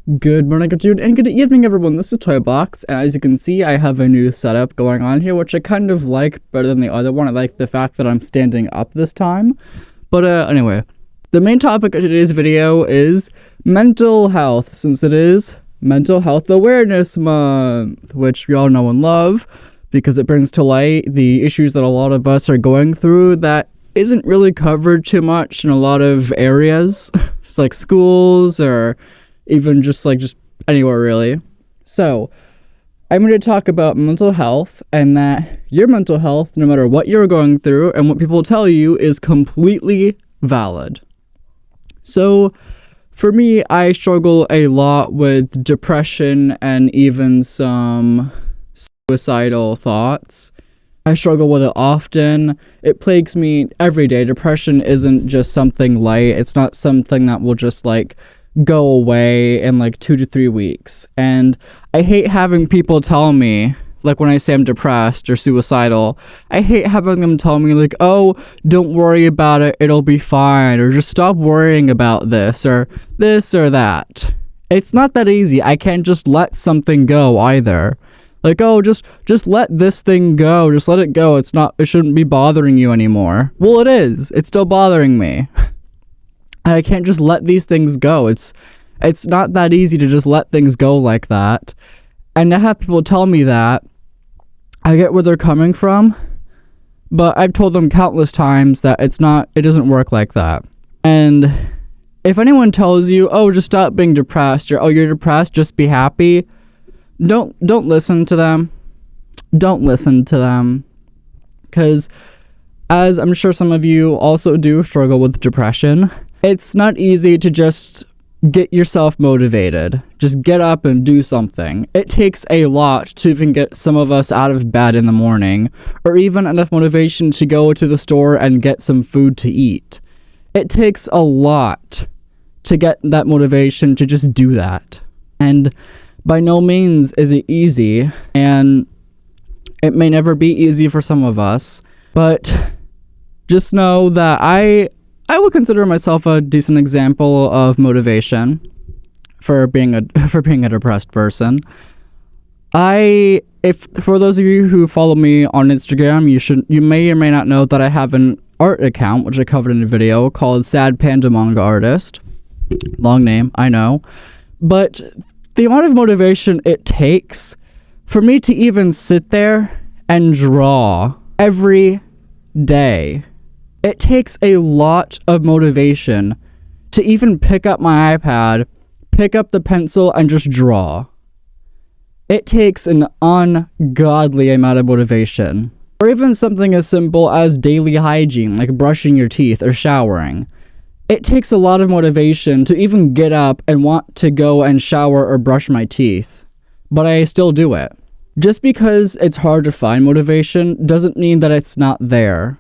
Good morning, good afternoon, and good evening, everyone. This is Toybox, and as you can see, I have a new setup going on here, which I kind of like better than the other one. I like the fact that I'm standing up this time. But anyway, the main topic of today's video is mental health, since it is Mental Health Awareness Month, which we all know and love, because it brings to light the issues that a lot of us are going through that isn't really covered too much in a lot of areas. It's like schools or even just anywhere really. So I'm going to talk about mental health, and that your mental health, no matter what you're going through and what people tell you, is completely valid. So for me, I struggle a lot with depression and even some suicidal thoughts. I struggle with it often. It plagues me every day. Depression isn't just something light. It's not something that will just go away in 2 to 3 weeks. And I hate having people tell me, when I say I'm depressed or suicidal, I hate having them tell me oh, don't worry about it, it'll be fine, or just stop worrying about this or that. It's not that easy. I can't just let something go either. Oh, just let this thing go. Just let it go. It shouldn't be bothering you anymore. Well, it is. It's still bothering me. I can't just let these things go. It's not that easy to just let things go like that. And to have people tell me that, I get where they're coming from, but I've told them countless times that it doesn't work like that. And if anyone tells you, oh, just stop being depressed, or oh, you're depressed, just be happy, don't listen to them. Don't listen to them. Because as I'm sure some of you also do struggle with depression, it's not easy to just get yourself motivated. Just get up and do something. It takes a lot to even get some of us out of bed in the morning, or even enough motivation to go to the store and get some food to eat. It takes a lot to get that motivation to just do that. And by no means is it easy, and it may never be easy for some of us, but just know that I would consider myself a decent example of motivation for being a depressed person. For those of you who follow me on Instagram, you may or may not know that I have an art account, which I covered in a video, called Sad Panda Manga Artist. Long name, I know. But the amount of motivation it takes for me to even sit there and draw every day. It takes a lot of motivation to even pick up my iPad, pick up the pencil, and just draw. It takes an ungodly amount of motivation. Or even something as simple as daily hygiene, like brushing your teeth or showering. It takes a lot of motivation to even get up and want to go and shower or brush my teeth. But I still do it. Just because it's hard to find motivation doesn't mean that it's not there.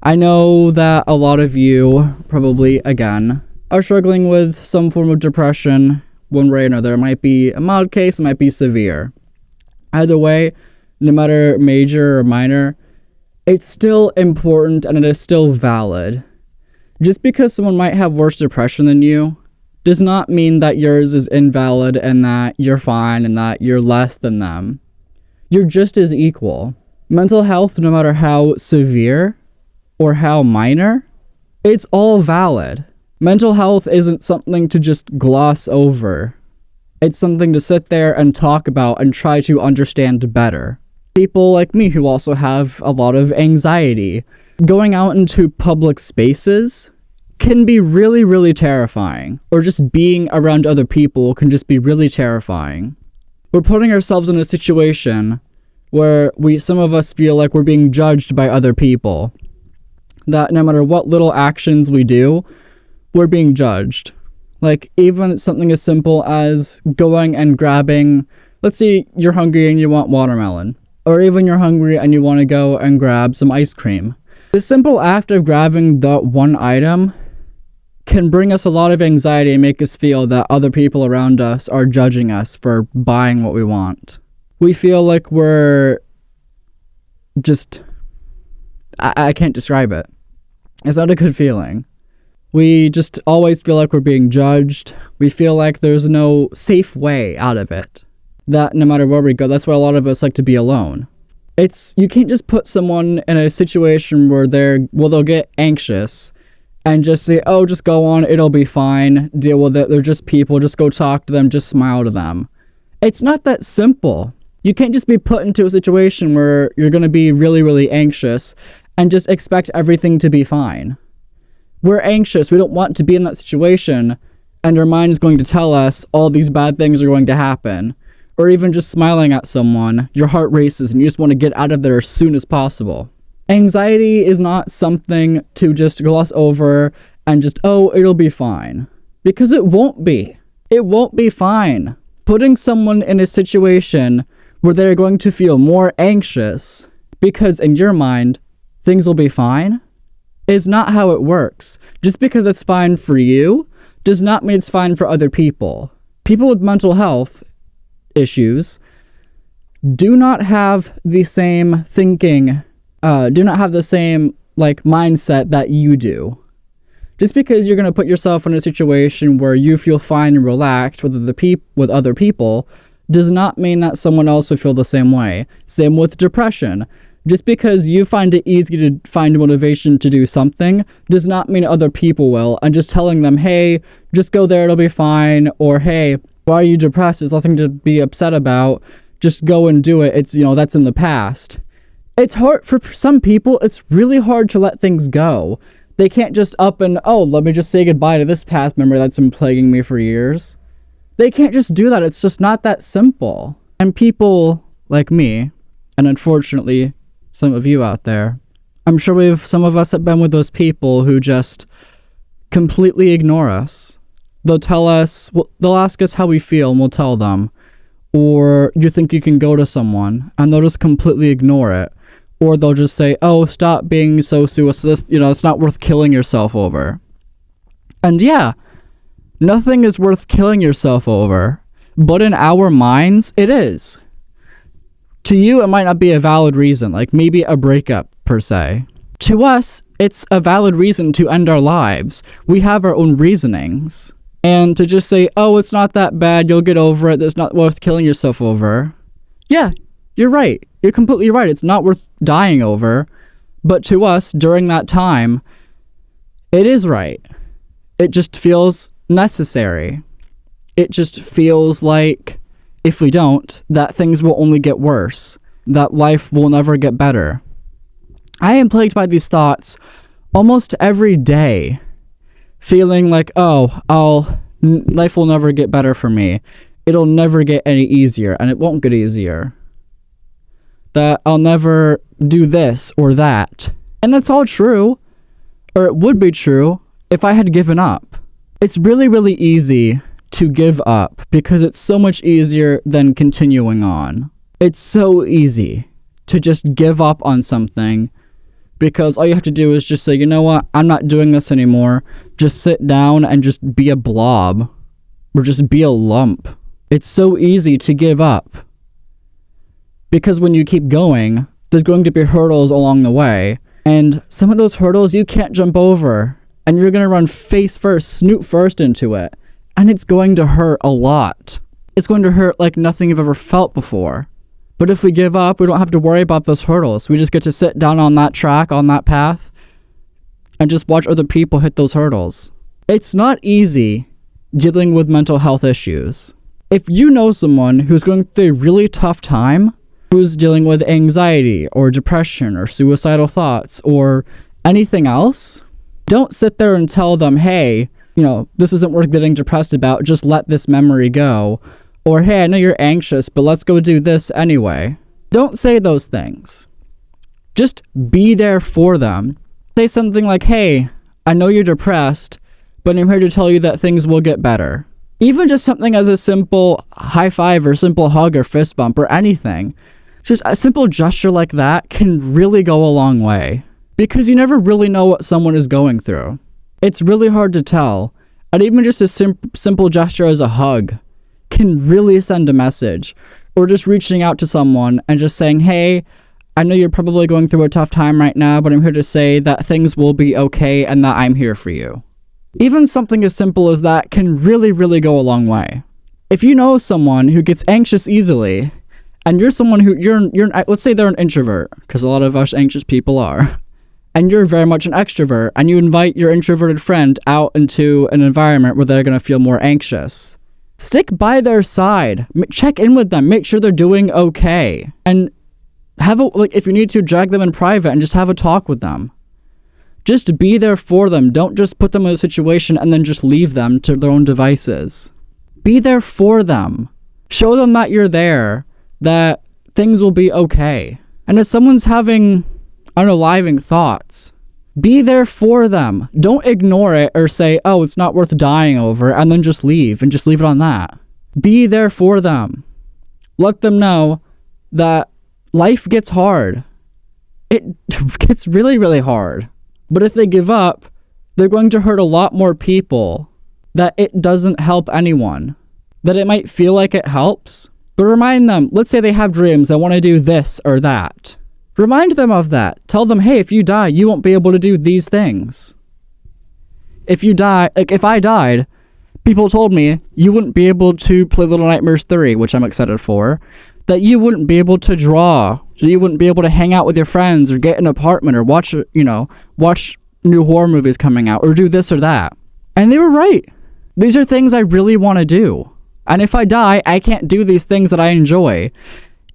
I know that a lot of you, probably, again, are struggling with some form of depression one way or another. It might be a mild case, it might be severe. Either way, no matter major or minor, it's still important and it is still valid. Just because someone might have worse depression than you does not mean that yours is invalid and that you're fine and that you're less than them. You're just as equal. Mental health, no matter how severe or how minor, it's all valid. Mental health isn't something to just gloss over. It's something to sit there and talk about and try to understand better. People like me who also have a lot of anxiety, going out into public spaces can be really, really terrifying. Or just being around other people can just be really terrifying. We're putting ourselves in a situation where some of us feel like we're being judged by other people. That no matter what little actions we do, we're being judged. Even something as simple as going and grabbing, let's say you're hungry and you want watermelon. Or even you're hungry and you want to go and grab some ice cream. The simple act of grabbing the one item can bring us a lot of anxiety and make us feel that other people around us are judging us for buying what we want. We feel like we're just... I can't describe it. It's not a good feeling. We just always feel like we're being judged. We feel like there's no safe way out of it. That no matter where we go, that's why a lot of us like to be alone. You can't just put someone in a situation where they'll get anxious and just say, oh, just go on, it'll be fine, deal with it, they're just people, just go talk to them, just smile to them. It's not that simple. You can't just be put into a situation where you're going to be really, really anxious and just expect everything to be fine. We're anxious, we don't want to be in that situation, and our mind is going to tell us all these bad things are going to happen. Or even just smiling at someone, your heart races and you just want to get out of there as soon as possible. Anxiety is not something to just gloss over and just, oh, it'll be fine. Because it won't be. It won't be fine. Putting someone in a situation where they're going to feel more anxious because in your mind, things will be fine, is not how it works. Just because it's fine for you does not mean it's fine for other people. People with mental health issues do not have the same thinking, do not have the same mindset that you do. Just because you're going to put yourself in a situation where you feel fine and relaxed with other people does not mean that someone else will feel the same way. Same with depression. Just because you find it easy to find motivation to do something does not mean other people will. And just telling them, hey, just go there, it'll be fine, or hey, why are you depressed? There's nothing to be upset about. Just go and do it. It's, that's in the past. It's hard for some people. It's really hard to let things go. They can't just up and, let me just say goodbye to this past memory that's been plaguing me for years. They can't just do that. It's just not that simple. And people like me, and unfortunately, some of you out there, I'm sure some of us have been with those people who just completely ignore us. They'll tell us, they'll ask us how we feel, and we'll tell them. Or you think you can go to someone, and they'll just completely ignore it. Or they'll just say, oh, stop being so suicidal, it's not worth killing yourself over. And yeah, nothing is worth killing yourself over. But in our minds, it is. To you, it might not be a valid reason, like maybe a breakup, per se. To us, it's a valid reason to end our lives. We have our own reasonings. And to just say, oh, it's not that bad, you'll get over it, it's not worth killing yourself over. Yeah, you're right. You're completely right. It's not worth dying over. But to us, during that time, it is right. It just feels necessary. It just feels like, if we don't, that things will only get worse. That life will never get better. I am plagued by these thoughts almost every day. Feeling like, life will never get better for me. It'll never get any easier, and it won't get easier. That I'll never do this or that. And that's all true. Or it would be true if I had given up. It's really, really easy to give up because it's so much easier than continuing on. It's so easy to just give up on something because all you have to do is just say, you know what, I'm not doing this anymore. Just sit down and just be a blob or just be a lump. It's so easy to give up because when you keep going, there's going to be hurdles along the way. And some of those hurdles you can't jump over and you're going to run face first, snoot first into it. And it's going to hurt a lot. It's going to hurt like nothing you've ever felt before. But if we give up, we don't have to worry about those hurdles. We just get to sit down on that track, on that path, and just watch other people hit those hurdles. It's not easy dealing with mental health issues. If you know someone who's going through a really tough time, who's dealing with anxiety or depression or suicidal thoughts or anything else, don't sit there and tell them, hey, this isn't worth getting depressed about, just let this memory go. Or, hey, I know you're anxious, but let's go do this anyway. Don't say those things. Just be there for them. Say something like, hey, I know you're depressed, but I'm here to tell you that things will get better. Even just something as a simple high five or simple hug or fist bump or anything. Just a simple gesture like that can really go a long way. Because you never really know what someone is going through. It's really hard to tell. And even just a simple gesture as a hug can really send a message. Or just reaching out to someone and just saying, hey, I know you're probably going through a tough time right now, but I'm here to say that things will be okay and that I'm here for you. Even something as simple as that can really, really go a long way. If you know someone who gets anxious easily, and you're someone who, let's say they're an introvert, because a lot of us anxious people are, and you're very much an extrovert, and you invite your introverted friend out into an environment where they're going to feel more anxious. Stick by their side. Check in with them. Make sure they're doing okay. And if you need to, drag them in private and just have a talk with them. Just be there for them. Don't just put them in a situation and then just leave them to their own devices. Be there for them. Show them that you're there, that things will be okay. And if someone's having unaliving thoughts, be there for them. Don't ignore it or say, oh, it's not worth dying over, and then just leave it on that. Be there for them. Let them know that life gets hard. It gets really, really hard. But if they give up, they're going to hurt a lot more people. That it doesn't help anyone. That it might feel like it helps. But remind them, let's say they have dreams, they want to do this or that. Remind them of that. Tell them, hey, if you die, you won't be able to do these things. If I died, people told me you wouldn't be able to play Little Nightmares 3, which I'm excited for. That you wouldn't be able to draw. You wouldn't be able to hang out with your friends or get an apartment or watch new horror movies coming out or do this or that. And they were right. These are things I really want to do. And if I die, I can't do these things that I enjoy.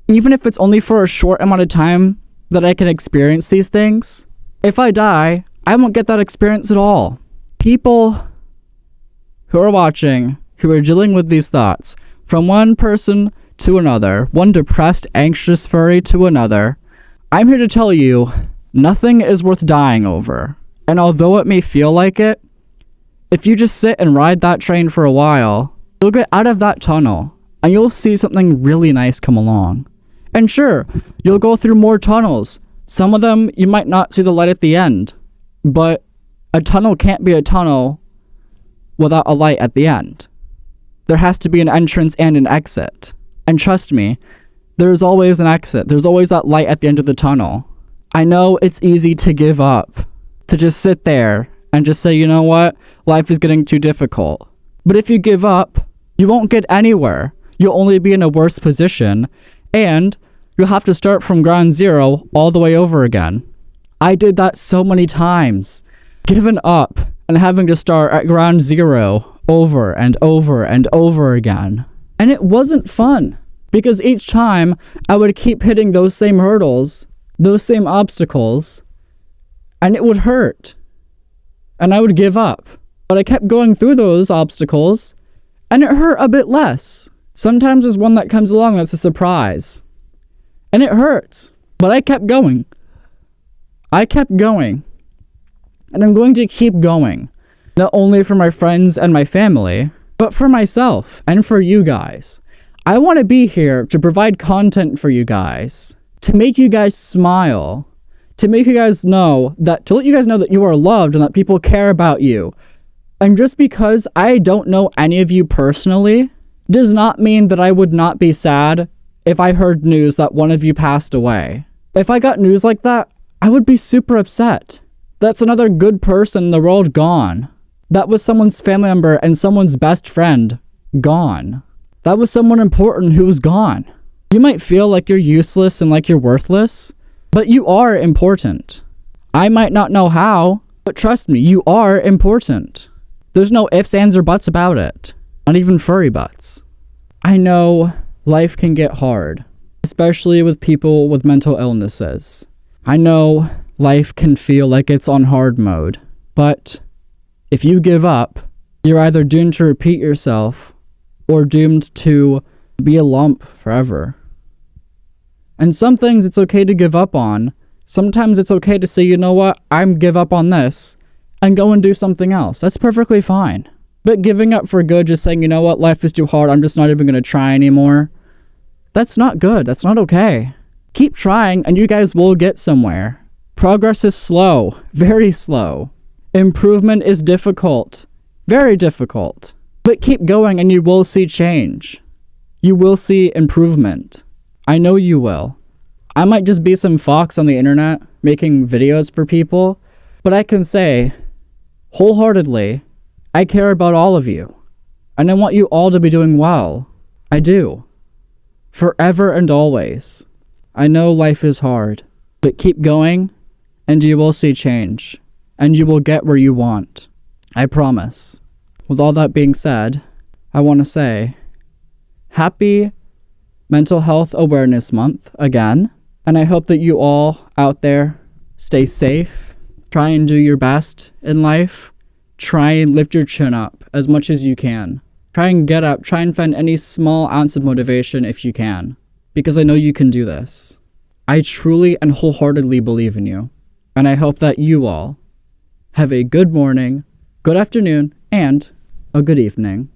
Even if it's only for a short amount of time that I can experience these things. If I die, I won't get that experience at all. People who are watching, who are dealing with these thoughts, from one person to another, one depressed, anxious furry to another, I'm here to tell you, nothing is worth dying over. And although it may feel like it, if you just sit and ride that train for a while, you'll get out of that tunnel, and you'll see something really nice come along. And sure, you'll go through more tunnels. Some of them, you might not see the light at the end, but a tunnel can't be a tunnel without a light at the end. There has to be an entrance and an exit. And trust me, there's always an exit. There's always that light at the end of the tunnel. I know it's easy to give up, to just sit there and just say, you know what, life is getting too difficult. But if you give up, you won't get anywhere. You'll only be in a worse position, and you'll have to start from ground zero all the way over again. I did that so many times, giving up and having to start at ground zero over and over and over again. And it wasn't fun, because each time I would keep hitting those same hurdles, those same obstacles, and it would hurt. And I would give up. But I kept going through those obstacles, and it hurt a bit less. Sometimes there's one that comes along that's a surprise. And it hurts. But I kept going. I kept going. And I'm going to keep going. Not only for my friends and my family, but for myself and for you guys. I want to be here to provide content for you guys. To make you guys smile. To make you guys know that, to let you guys know that you are loved and that people care about you. And just because I don't know any of you personally, does not mean that I would not be sad if I heard news that one of you passed away. If I got news like that, I would be super upset. That's another good person in the world gone. That was someone's family member and someone's best friend gone. That was someone important who was gone. You might feel like you're useless and like you're worthless, but you are important. I might not know how, but trust me, you are important. There's no ifs, ands, or buts about it. Not even furry butts. I know life can get hard, especially with people with mental illnesses. I know life can feel like it's on hard mode, but if you give up, you're either doomed to repeat yourself or doomed to be a lump forever. And some things it's okay to give up on. Sometimes it's okay to say, you know what, I'm give up on this and go and do something else. That's perfectly fine. But giving up for good, just saying, you know what, life is too hard, I'm just not even going to try anymore. That's not good. That's not okay. Keep trying and you guys will get somewhere. Progress is slow. Very slow. Improvement is difficult. Very difficult. But keep going and you will see change. You will see improvement. I know you will. I might just be some fox on the internet making videos for people, but I can say wholeheartedly I care about all of you, and I want you all to be doing well. I do. Forever and always. I know life is hard, but keep going, and you will see change, and you will get where you want. I promise. With all that being said, I want to say, happy Mental Health Awareness Month again, and I hope that you all out there stay safe, try and do your best in life, try and lift your chin up as much as you can. Try and get up, try and find any small ounce of motivation if you can, because I know you can do this. I truly and wholeheartedly believe in you, and I hope that you all have a good morning, good afternoon, and a good evening.